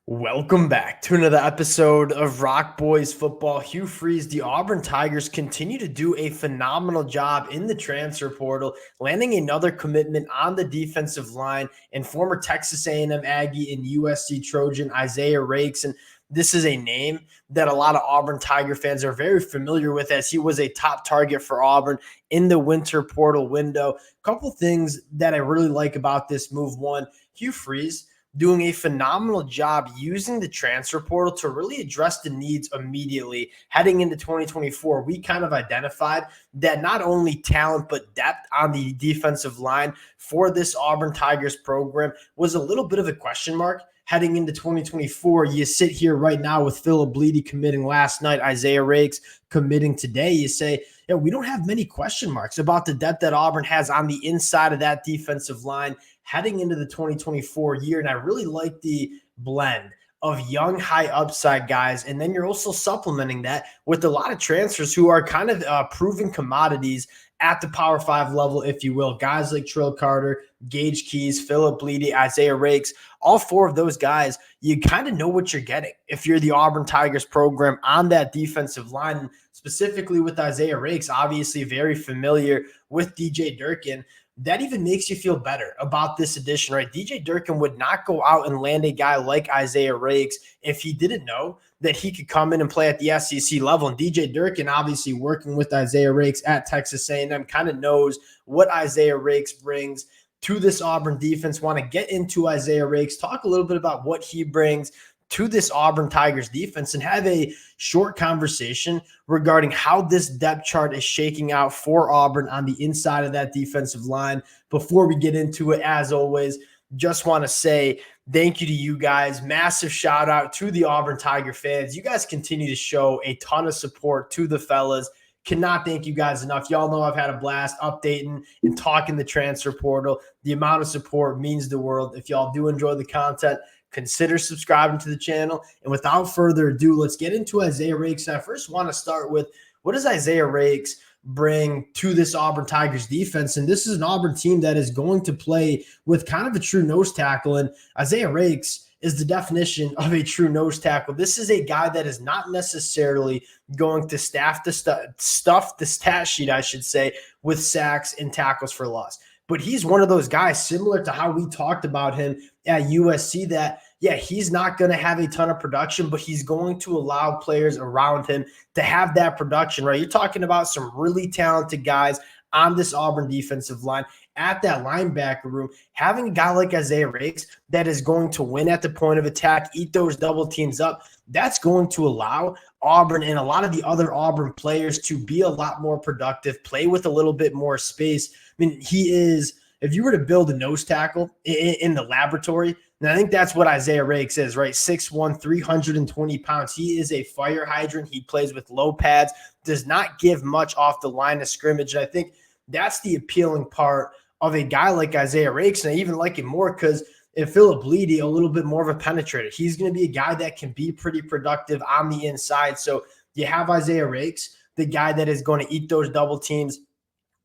Welcome back to another episode of Rock Boys Football. Hugh Freeze, the Auburn Tigers continue to do a phenomenal job in the transfer portal, landing another commitment on the defensive line and former Texas A&M Aggie and USC Trojan Isaiah Raikes. And this is a name that a lot of Auburn Tiger fans are very familiar with, as he was a top target for Auburn in the winter portal window. A couple things that I really like about this move. One, Hugh Freeze doing a phenomenal job using the transfer portal to really address the needs immediately heading into 2024. We kind of identified that not only talent but depth on the defensive line for this Auburn Tigers program was a little bit of a question mark heading into 2024. You sit here right now with Philip Bleedy committing last night, Isaiah Raikes committing today. You say, yeah, we don't have many question marks about the depth that Auburn has on the inside of that defensive line heading into the 2024 year. And I really like the blend of young, high upside guys. And then you're also supplementing that with a lot of transfers who are kind of proven commodities at the Power 5 level, if you will. Guys like Trill Carter, Gage Keys, Philip Bleedy, Isaiah Raikes, all four of those guys, you kind of know what you're getting if you're the Auburn Tigers program on that defensive line, specifically with Isaiah Raikes, obviously very familiar with DJ Durkin. That even makes you feel better about this addition, right? DJ Durkin would not go out and land a guy like Isaiah Raikes if he didn't know that he could come in and play at the SEC level. And DJ Durkin, obviously working with Isaiah Raikes at Texas A&M, kind of knows what Isaiah Raikes brings to this Auburn defense. Want to get into Isaiah Raikes, talk a little bit about what he brings to this Auburn Tigers defense, and have a short conversation regarding how this depth chart is shaking out for Auburn on the inside of that defensive line. Before we get into it, as always, just want to say thank you to you guys. Massive shout out to the Auburn Tiger fans. You guys continue to show a ton of support to the fellas. Cannot thank you guys enough. Y'all know I've had a blast updating and talking the transfer portal. The amount of support means the world. If y'all do enjoy the content, consider subscribing to the channel. And without further ado, let's get into Isaiah Raikes. I first want to start with, what does Isaiah Raikes bring to this Auburn Tigers defense? And this is an Auburn team that is going to play with kind of a true nose tackle. And Isaiah Raikes is the definition of a true nose tackle. This is a guy that is not necessarily going to stuff the stat sheet, I should say, with sacks and tackles for loss. But he's one of those guys, similar to how we talked about him at USC, that, yeah, he's not going to have a ton of production, but he's going to allow players around him to have that production, right? You're talking about some really talented guys on this Auburn defensive line. At that linebacker room, having a guy like Isaiah Raikes that is going to win at the point of attack, eat those double teams up, that's going to allow Auburn and a lot of the other Auburn players to be a lot more productive, play with a little bit more space. I mean, he is, if you were to build a nose tackle in the laboratory, and I think that's what Isaiah Raikes is, right? 6'1", 320 pounds. He is a fire hydrant. He plays with low pads, does not give much off the line of scrimmage. And I think that's the appealing part of a guy like Isaiah Raikes. And I even like him more because if Philip Bleedy, a little bit more of a penetrator, he's going to be a guy that can be pretty productive on the inside. So you have Isaiah Raikes, the guy that is going to eat those double teams,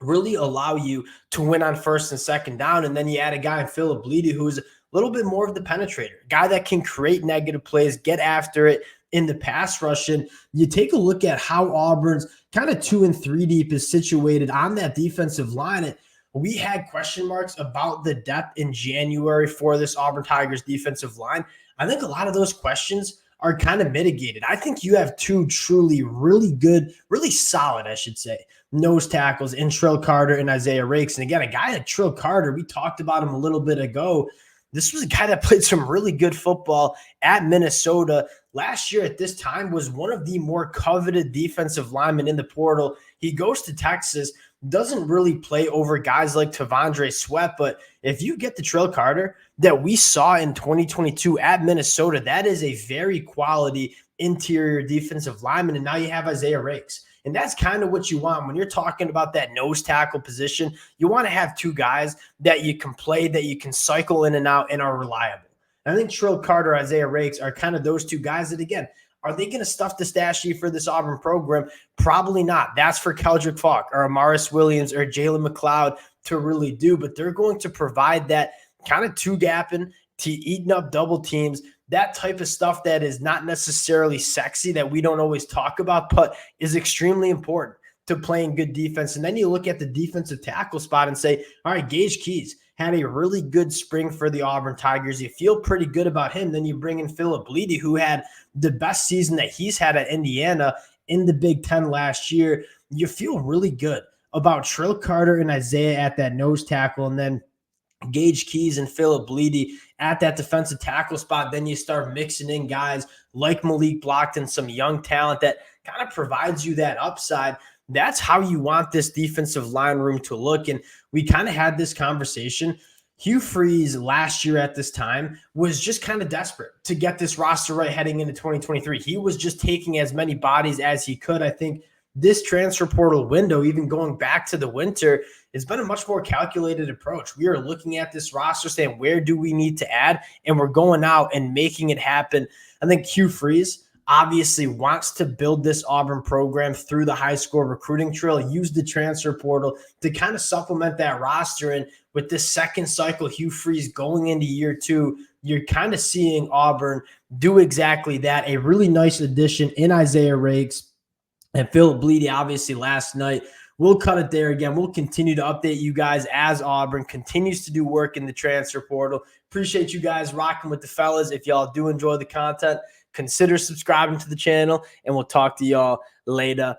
really allow you to win on first and second down. And then you add a guy in Philip Bleedy who's a little bit more of the penetrator, guy that can create negative plays, get after it in the pass rush. And you take a look at how Auburn's kind of 2 and 3 deep is situated on that defensive line. We had question marks about the depth in January for this Auburn Tigers defensive line. I think a lot of those questions are kind of mitigated. I think you have two truly really good, really solid, I should say, nose tackles in Trill Carter and Isaiah Raikes. And again, a guy like Trill Carter, we talked about him a little bit ago. This was a guy that played some really good football at Minnesota. Last year at this time was one of the more coveted defensive linemen in the portal. He goes to Texas, doesn't really play over guys like Tavondre Sweat. But if you get the Trill Carter that we saw in 2022 at Minnesota, that is a very quality interior defensive lineman. And now you have Isaiah Raikes. And that's kind of what you want when you're talking about that nose tackle position. You want to have two guys that you can play, that you can cycle in and out and are reliable. And I think Trill Carter, Isaiah Raikes are kind of those two guys that, again, are they going to stuff the stat sheet for this Auburn program? Probably not. That's for Keldrick Falk or Amaris Williams or Jalen McLeod to really do. But they're going to provide that kind of two-gapping to eating up double teams that type of stuff that is not necessarily sexy, that we don't always talk about, but is extremely important to playing good defense. And then you look at the defensive tackle spot and say, all right, Gage Keys had a really good spring for the Auburn Tigers. You feel pretty good about him. Then you bring in Philip Bleedy, who had the best season that he's had at Indiana in the Big Ten last year. You feel really good about Trill Carter and Isaiah at that nose tackle, and then Gage Keys and Philip Bleedy at that defensive tackle spot. Then you start mixing in guys like Malik Blockton, some young talent that kind of provides you that upside. That's how you want this defensive line room to look. And we kind of had this conversation. Hugh Freeze last year at this time was just kind of desperate to get this roster right heading into 2023. He was just taking as many bodies as he could. I think this transfer portal window, even going back to the winter, has been a much more calculated approach. We are looking at this roster saying, where do we need to add? And we're going out and making it happen. I think Hugh Freeze obviously wants to build this Auburn program through the high school recruiting trail, use the transfer portal to kind of supplement that roster. And with this second cycle, Hugh Freeze going into year 2, you're kind of seeing Auburn do exactly that. A really nice addition in Isaiah Raikes and Philip Bleedy, obviously, last night. We'll cut it there again. We'll continue to update you guys as Auburn continues to do work in the transfer portal. Appreciate you guys rocking with the fellas. If y'all do enjoy the content, consider subscribing to the channel, and we'll talk to y'all later.